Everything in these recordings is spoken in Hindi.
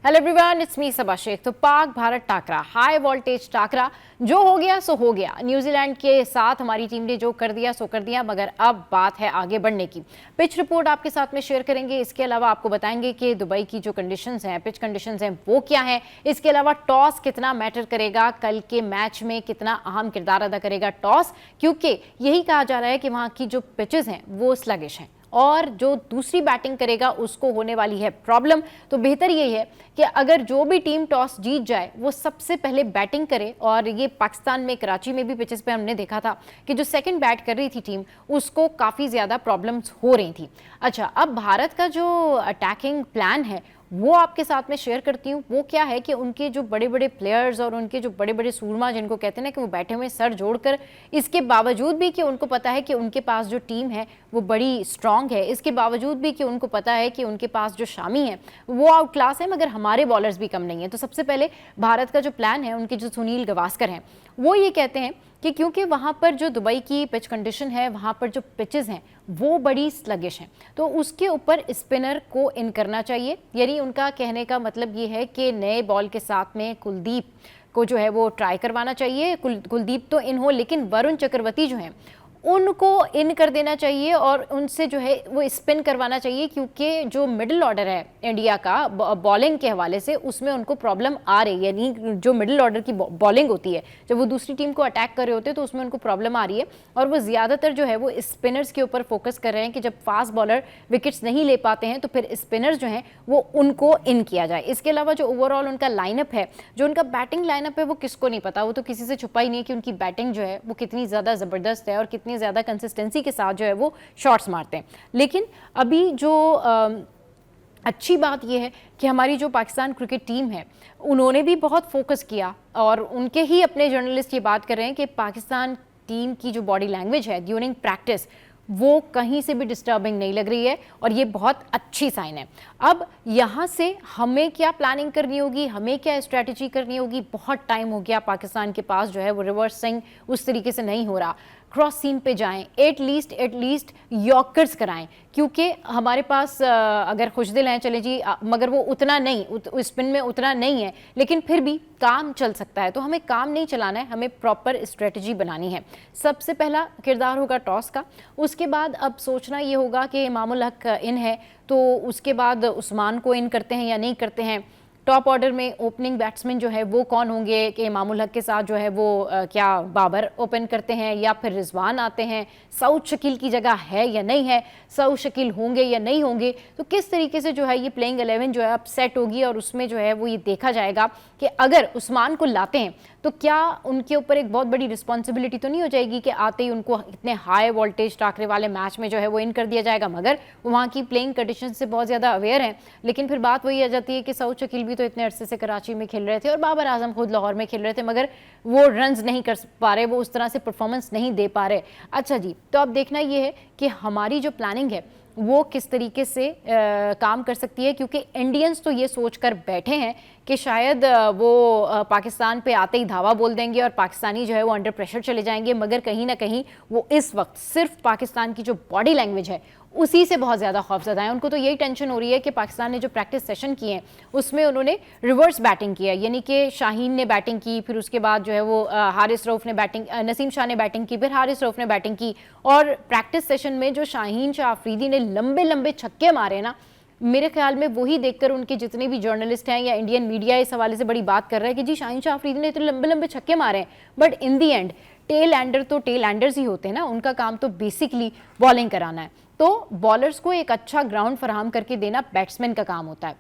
हेलो एवरीवन, इट्स मी सबा शेख। तो पाक भारत टाकरा, हाई वोल्टेज टाकरा, जो हो गया सो हो गया। न्यूजीलैंड के साथ हमारी टीम ने जो कर दिया सो कर दिया, मगर अब बात है आगे बढ़ने की। पिच रिपोर्ट आपके साथ में शेयर करेंगे। इसके अलावा आपको बताएंगे कि दुबई की जो कंडीशंस हैं, पिच कंडीशंस हैं, वो क्या है। इसके अलावा टॉस कितना मैटर करेगा, कल के मैच में कितना अहम किरदार अदा करेगा टॉस, क्योंकि यही कहा जा रहा है कि वहाँ की जो पिचेस हैं वो स्लगिश हैं और जो दूसरी बैटिंग करेगा उसको होने वाली है प्रॉब्लम। तो बेहतर यही है कि अगर जो भी टीम टॉस जीत जाए वो सबसे पहले बैटिंग करे। और ये पाकिस्तान में, कराची में भी पिचेस पे हमने देखा था कि जो सेकंड बैट कर रही थी टीम, उसको काफ़ी ज़्यादा प्रॉब्लम्स हो रही थी। अच्छा, अब भारत का जो अटैकिंग प्लान है वो आपके साथ में शेयर करती हूँ। वो क्या है कि उनके जो बड़े बड़े प्लेयर्स और उनके जो बड़े बड़े सूरमा जिनको कहते हैं ना, कि वो बैठे हुए सर जोड़कर, इसके बावजूद भी कि उनको पता है कि उनके पास जो टीम है वो बड़ी स्ट्रांग है, इसके बावजूद भी कि उनको पता है कि उनके पास जो शामी है वो आउट क्लास है, मगर हमारे बॉलर्स भी कम नहीं है। तो सबसे पहले भारत का जो प्लान है, उनके जो सुनील गावस्कर हैं, वो ये कहते हैं कि क्योंकि वहाँ पर जो दुबई की पिच कंडीशन है, वहाँ पर जो पिचेस हैं वो बड़ी स्लगिश हैं, तो उसके ऊपर स्पिनर को इन करना चाहिए। यानी उनका कहने का मतलब ये है कि नए बॉल के साथ में कुलदीप को जो है वो ट्राई करवाना चाहिए। कुलदीप तो इन हो, लेकिन वरुण चक्रवर्ती जो हैं उनको इन कर देना चाहिए और उनसे जो है वो स्पिन करवाना चाहिए, क्योंकि जो मिडिल ऑर्डर है इंडिया का बॉलिंग के हवाले से, उसमें उनको प्रॉब्लम आ रही है। यानी जो मिडिल ऑर्डर की बॉलिंग होती है, जब वो दूसरी टीम को अटैक कर रहे होते हैं तो उसमें उनको प्रॉब्लम आ रही है और वो ज़्यादातर जो है वो स्पिनर्स के ऊपर फोकस कर रहे हैं कि जब फास्ट बॉलर विकेट्स नहीं ले पाते हैं तो फिर स्पिनर्स जो हैं वो उनको इन किया जाए। इसके अलावा जो ओवरऑल उनका लाइनअप है, जो उनका बैटिंग लाइनअप है, वो किसको नहीं पता, वो तो किसी से छुपा ही नहीं है कि उनकी बैटिंग जो है वो कितनी ज़्यादा ज़बरदस्त है और कितनी ज़्यादा कंसिस्टेंसी के साथ जो है वो शॉट्स मारते हैं। लेकिन अभी जो अच्छी बात यह है कि हमारी जो पाकिस्तान क्रिकेट टीम है, उन्होंने भी बहुत फोकस किया और उनके ही अपने जर्नलिस्ट ये बात कर रहे हैं कि पाकिस्तान टीम की जो बॉडी लैंग्वेज है ड्यूरिंग प्रैक्टिस, वो कहीं से भी डिस्टर्बिंग नहीं लग रही है और ये बहुत अच्छी साइन है। अब यहाँ से हमें क्या प्लानिंग करनी होगी, हमें क्या स्ट्रैटेजी करनी होगी। बहुत टाइम हो गया पाकिस्तान के पास जो है वो रिवर्स स्विंग उस तरीके से नहीं हो रहा। क्रॉस सीम पे जाएं, एटलीस्ट यॉर्कर्स कराएं, क्योंकि हमारे पास अगर खुशदिल हैं चले जी, मगर वो उतना नहीं, स्पिन में उतना नहीं है, लेकिन फिर भी काम चल सकता है। तो हमें काम नहीं चलाना है, हमें प्रॉपर स्ट्रेटजी बनानी है। सबसे पहला किरदार होगा टॉस का। उसके बाद अब सोचना ये होगा कि इमामुल हक इन है तो उसके बाद उस्मान को इन करते हैं या नहीं करते हैं। टॉप ऑर्डर में ओपनिंग बैट्समैन जो है वो कौन होंगे, कि इमामुल हक के साथ जो है वो क्या बाबर ओपन करते हैं या फिर रिजवान आते हैं। सऊद शकील की जगह है या नहीं है, सऊद शकील होंगे या नहीं होंगे। तो किस तरीके से जो है ये प्लेइंग 11 जो है अब सेट होगी और उसमें जो है वो ये देखा जाएगा कि अगर उस्मान को लाते हैं तो क्या उनके ऊपर एक बहुत बड़ी रिस्पॉन्सिबिलिटी तो नहीं हो जाएगी कि आते ही उनको इतने हाई वोल्टेज टाकरे वाले मैच में जो है वो इन कर दिया जाएगा। मगर वहाँ की प्लेइंग कंडीशन से बहुत ज़्यादा अवेयर हैं। लेकिन फिर बात वही आ जाती है कि सऊद शकील भी तो इतने अरसे से कराची में खेल रहे थे और बाबर आजम खुद लाहौर में खेल रहे थे, मगर वो रन्स नहीं कर पा रहे, वो उस तरह से परफॉर्मेंस नहीं दे पा रहे। अच्छा जी, तो अब देखना ये है कि हमारी जो प्लानिंग है वो किस तरीके से काम कर सकती है, क्योंकि इंडियंस तो ये सोच कर बैठे हैं कि शायद वो पाकिस्तान पे आते ही धावा बोल देंगे और पाकिस्तानी जो है वो अंडर प्रेशर चले जाएंगे। मगर कहीं ना कहीं वो इस वक्त सिर्फ पाकिस्तान की जो बॉडी लैंग्वेज है उसी से बहुत ज़्यादा खौफज़दा है। उनको तो यही टेंशन हो रही है कि पाकिस्तान ने जो प्रैक्टिस सेशन किए हैं उसमें उन्होंने रिवर्स बैटिंग किया, यानी कि शाहीन ने बैटिंग की, फिर उसके बाद जो है वो हारिस रऊफ़ ने बैटिंग, नसीम शाह ने बैटिंग की, फिर हारिस रऊफ़ ने बैटिंग की। और प्रैक्टिस सेशन में जो शाहीन शाह अफरीदी ने लंबे लंबे छक्के मारे ना, मेरे ख्याल में वही देखकर उनके जितने भी जर्नलिस्ट हैं या इंडियन मीडिया इस हवाले से बड़ी बात कर रहा है कि जी शाहीन शाह अफरीदी ने इतने लंबे लंबे छक्के मारे हैं। But in the end tail ender तो टेल एंडर्स ही होते हैं ना, उनका काम तो बेसिकली बॉलिंग कराना है। तो बॉलर्स को एक अच्छा ग्राउंड फराहम करके देना बैट्समैन का काम होता है।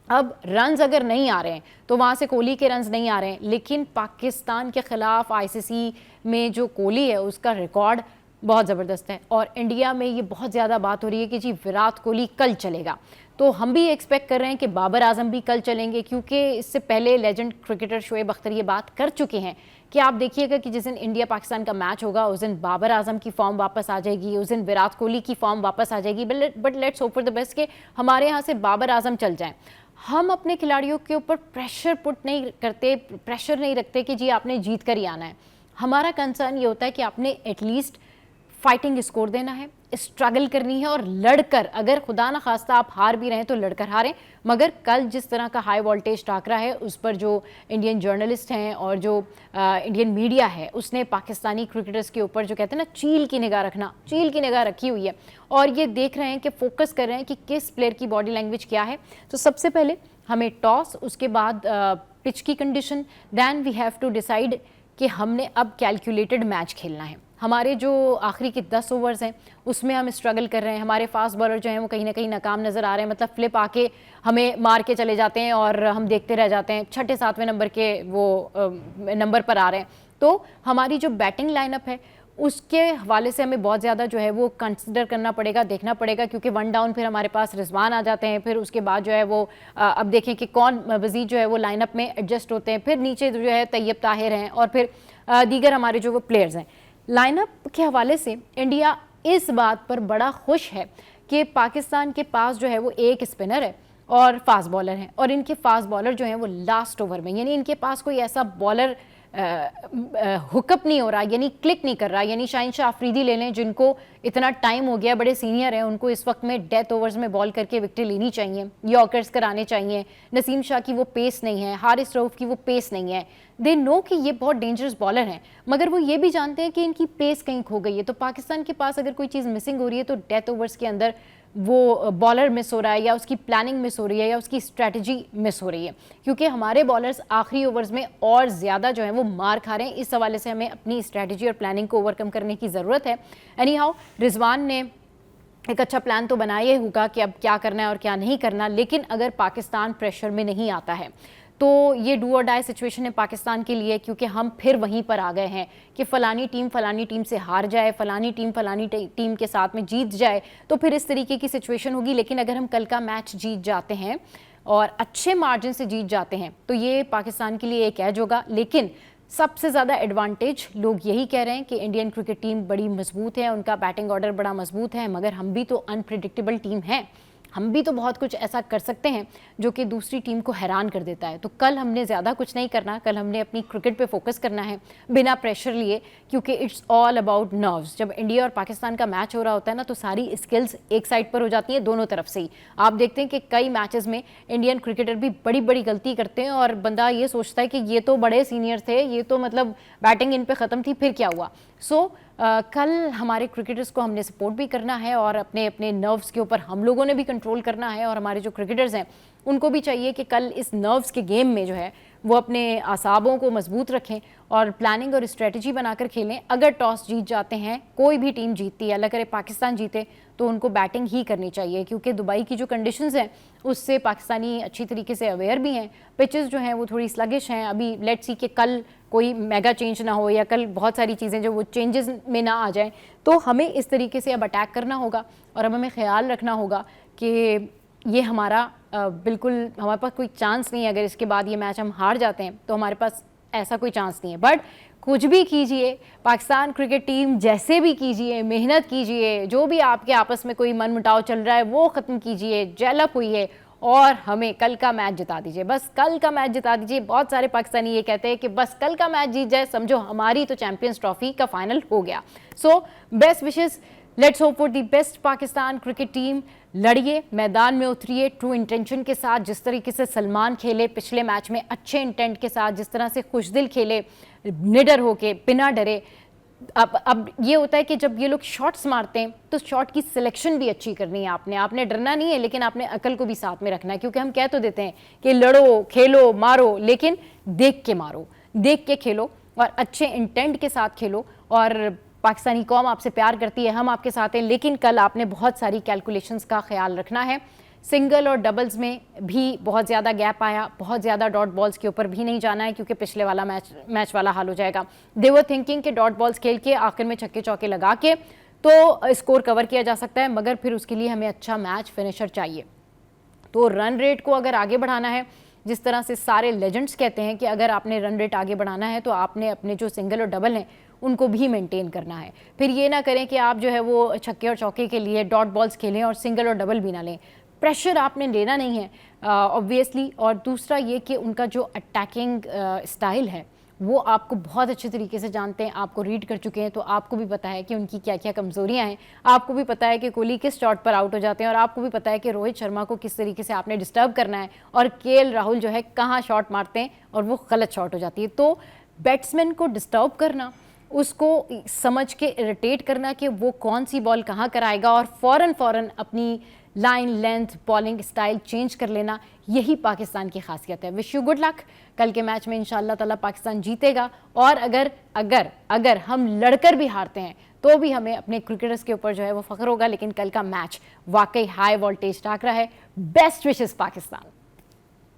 अब रन्स अगर नहीं आ रहे हैं तो वहाँ से कोहली के रन्स नहीं आ रहे हैं, लेकिन पाकिस्तान के खिलाफ आईसीसी में जो कोहली है उसका रिकॉर्ड बहुत ज़बरदस्त है और इंडिया में ये बहुत ज़्यादा बात हो रही है कि जी विराट कोहली कल चलेगा। तो हम भी एक्सपेक्ट कर रहे हैं कि बाबर आजम भी कल चलेंगे, क्योंकि इससे पहले लेजेंड क्रिकेटर शोएब अख्तर ये बात कर चुके हैं कि आप देखिएगा कि जिस दिन इंडिया पाकिस्तान का मैच होगा उस दिन बाबर आजम की फॉर्म वापस आ जाएगी, उस दिन विराट कोहली की फॉर्म वापस आ जाएगी। But let's hope for the best कि हमारे यहाँ से बाबर आजम चल जाएं। हम अपने खिलाड़ियों के ऊपर प्रेशर पुट नहीं करते, प्रेशर नहीं रखते कि जी आपने जीत कर ही आना है। हमारा कंसर्न ये होता है कि आपने एटलीस्ट फाइटिंग स्कोर देना है, स्ट्रगल करनी है और लड़कर, अगर खुदा ना खास्ता आप हार भी रहे हैं तो लड़कर हारें। मगर कल जिस तरह का हाई वोल्टेज टाकरा है उस पर जो इंडियन जर्नलिस्ट हैं और जो इंडियन मीडिया है उसने पाकिस्तानी क्रिकेटर्स के ऊपर जो कहते हैं ना चील की निगाह रखी हुई है और ये देख रहे हैं कि फोकस कर रहे हैं कि किस प्लेयर की बॉडी लैंग्वेज क्या है। तो सबसे पहले हमें टॉस, उसके बाद पिच की condition, then we have to decide कि हमने अब कैलकुलेटेड मैच खेलना है। हमारे जो आखिरी के 10 ओवर्स हैं उसमें हम स्ट्रगल कर रहे हैं। हमारे फास्ट बॉलर जो हैं वो कहीं ना कहीं नाकाम नज़र आ रहे हैं, मतलब फ्लिप आके हमें मार के चले जाते हैं और हम देखते रह जाते हैं, 6-7वें नंबर के वो नंबर पर आ रहे हैं। तो हमारी जो बैटिंग लाइनअप है उसके हवाले से हमें बहुत ज़्यादा जो है वो कंसिडर करना पड़ेगा, देखना पड़ेगा, क्योंकि 1 डाउन फिर हमारे पास रिजवान आ जाते हैं, फिर उसके बाद जो है वो अब देखें कि कौन मज़ीद जो है वो लाइनअप में एडजस्ट होते हैं, फिर नीचे जो है तैयब ताहिर हैं और फिर दीगर हमारे जो वो प्लेयर्स हैं। लाइनअप के हवाले से इंडिया इस बात पर बड़ा खुश है कि पाकिस्तान के पास जो है वो एक स्पिनर है और फास्ट बॉलर हैं, और इनके फास्ट बॉलर जो हैं वो लास्ट ओवर में, यानी इनके पास कोई ऐसा बॉलर हुकअप नहीं हो रहा, यानी क्लिक नहीं कर रहा। यानी शाहीन शाह अफरीदी ले लें, जिनको इतना टाइम हो गया, बड़े सीनियर हैं, उनको इस वक्त में डेथ ओवर्स में बॉल करके विकेट लेनी चाहिए, यॉर्कर्स कराने चाहिए। नसीम शाह की वो पेस नहीं है, हारिस रऊफ की वो पेस नहीं है। दे नो कि ये बहुत डेंजरस बॉलर हैं, मगर वो ये भी जानते हैं कि इनकी पेस कहीं खो गई है। तो पाकिस्तान के पास अगर कोई चीज़ मिसिंग हो रही है तो डेथ ओवर्स के अंदर वो बॉलर मिस हो रहा है, या उसकी प्लानिंग मिस हो रही है, या उसकी स्ट्रेटजी मिस हो रही है, क्योंकि हमारे बॉलर्स आखिरी ओवर्स में और ज़्यादा जो है वो मार खा रहे हैं। इस हवाले से हमें अपनी स्ट्रेटजी और प्लानिंग को ओवरकम करने की ज़रूरत है। एनी हाउ, रिजवान ने एक अच्छा प्लान तो बनाया ही होगा कि अब क्या करना है और क्या नहीं करना, लेकिन अगर पाकिस्तान प्रेशर में नहीं आता है तो ये डू और डाई सिचुएशन है पाकिस्तान के लिए, क्योंकि हम फिर वहीं पर आ गए हैं कि फ़लानी टीम से हार जाए, फ़लानी टीम के साथ में जीत जाए, तो फिर इस तरीके की सिचुएशन होगी। लेकिन अगर हम कल का मैच जीत जाते हैं और अच्छे मार्जिन से जीत जाते हैं तो ये पाकिस्तान के लिए एक एज होगा। लेकिन सबसे ज़्यादा एडवांटेज लोग यही कह रहे हैं कि इंडियन क्रिकेट टीम बड़ी मजबूत है, उनका बैटिंग ऑर्डर बड़ा मजबूत है, मगर हम भी तो अनप्रिडिक्टेबल टीम हैं, हम भी तो बहुत कुछ ऐसा कर सकते हैं जो कि दूसरी टीम को हैरान कर देता है। तो कल हमने ज़्यादा कुछ नहीं करना, कल हमने अपनी क्रिकेट पे फोकस करना है बिना प्रेशर लिए, क्योंकि इट्स ऑल अबाउट नर्व्स। जब इंडिया और पाकिस्तान का मैच हो रहा होता है ना, तो सारी स्किल्स एक साइड पर हो जाती हैं दोनों तरफ से ही। आप देखते हैं कि कई मैचेस में इंडियन क्रिकेटर भी बड़ी बड़ी गलती करते हैं और बंदा ये सोचता है कि ये तो बड़े सीनियर थे, ये तो मतलब बैटिंग इन पे ख़त्म थी, फिर क्या हुआ। सो कल हमारे क्रिकेटर्स को हमने सपोर्ट भी करना है और अपने अपने नर्व्स के ऊपर हम लोगों ने भी कंट्रोल करना है, और हमारे जो क्रिकेटर्स हैं उनको भी चाहिए कि कल इस नर्व्स के गेम में जो है वो अपने आसाबों को मजबूत रखें और प्लानिंग और स्ट्रेटजी बनाकर खेलें। अगर टॉस जीत जाते हैं, कोई भी टीम जीतती है, अल्लाह करे पाकिस्तान जीते, तो उनको बैटिंग ही करनी चाहिए, क्योंकि दुबई की जो कंडीशंस हैं उससे पाकिस्तानी अच्छी तरीके से अवेयर भी हैं। पिचेस जो हैं वो थोड़ी स्लगिश हैं। अभी लेट्स सी कि कल कोई मेगा चेंज ना हो या कल बहुत सारी चीज़ें जो वो चेंजेस में ना आ जाएं, तो हमें इस तरीके से अब अटैक करना होगा और अब हमें ख्याल रखना होगा कि ये हमारा बिल्कुल हमारे पास कोई चांस नहीं है। अगर इसके बाद ये मैच हम हार जाते हैं तो हमारे पास ऐसा कोई चांस नहीं है। बट कुछ भी कीजिए, पाकिस्तान क्रिकेट टीम जैसे भी कीजिए, मेहनत कीजिए, जो भी आपके आपस में कोई मनमुटाव चल रहा है वो ख़त्म कीजिए, जेलअप हुई है और हमें कल का मैच जिता दीजिए। बस कल का मैच जिता दीजिए। बहुत सारे पाकिस्तानी ये कहते हैं कि बस कल का मैच जीत जाए, समझो हमारी तो चैंपियंस ट्रॉफी का फाइनल हो गया। So best wishes, let's hope for the best Pakistan cricket team. लड़िए, मैदान में उतरिए ट्रू इंटेंशन के साथ, जिस तरीके से सलमान खेले पिछले मैच में अच्छे इंटेंट के साथ, जिस तरह से खुशदिल खेले, निडर होके, बिना डरे। अब ये होता है कि जब ये लोग शॉट्स मारते हैं तो शॉट की सिलेक्शन भी अच्छी करनी है। आपने डरना नहीं है, लेकिन आपने अकल को भी साथ में रखना है, क्योंकि हम कह तो देते हैं कि लड़ो, खेलो, मारो, लेकिन देख के मारो, देख के खेलो और अच्छे इंटेंट के साथ खेलो। और पाकिस्तानी कौम आपसे प्यार करती है, हम आपके साथ हैं, लेकिन कल आपने बहुत सारी कैलकुलेशंस का ख्याल रखना है। सिंगल और डबल्स में भी बहुत ज़्यादा गैप आया, बहुत ज़्यादा डॉट बॉल्स के ऊपर भी नहीं जाना है, क्योंकि पिछले वाला मैच वाला हाल हो जाएगा। दे वर थिंकिंग कि डॉट बॉल्स खेल के आखिर में छक्के चौके लगा के तो स्कोर कवर किया जा सकता है, मगर फिर उसके लिए हमें अच्छा मैच फिनिशर चाहिए। तो रन रेट को अगर आगे बढ़ाना है, जिस तरह से सारे लेजेंड्स कहते हैं कि अगर आपने रन रेट आगे बढ़ाना है तो आपने अपने जो सिंगल और डबल हैं उनको भी मेंटेन करना है। फिर ये ना करें कि आप जो है वो छक्के और चौके के लिए डॉट बॉल्स खेलें और सिंगल और डबल भी ना लें। प्रेशर आपने लेना नहीं है ऑब्वियसली। और दूसरा ये कि उनका जो अटैकिंग स्टाइल है वो आपको बहुत अच्छे तरीके से जानते हैं, आपको रीड कर चुके हैं, तो आपको भी पता है कि उनकी क्या क्या कमज़ोरियाँ हैं। आपको भी पता है कि कोहली किस शॉट पर आउट हो जाते हैं और आपको भी पता है कि रोहित शर्मा को किस तरीके से आपने डिस्टर्ब करना है और केएल राहुल जो है कहाँ शॉट मारते हैं और वो गलत शॉट हो जाती है। तो बैट्समैन को डिस्टर्ब करना, उसको समझ के इरिटेट करना कि वो कौन सी बॉल कहाँ कराएगा और फ़ौरन अपनी line length bowling style change कर लेना, यही पाकिस्तान की खासियत है। Wish you good luck. कल के मैच में इंशाल्लाह ताला पाकिस्तान जीतेगा और अगर अगर अगर हम लड़कर भी हारते हैं तो भी हमें अपने क्रिकेटर्स के ऊपर जो है वो फख्र होगा। लेकिन कल का मैच वाकई हाई वोल्टेज टाकरा है। Best wishes Pakistan.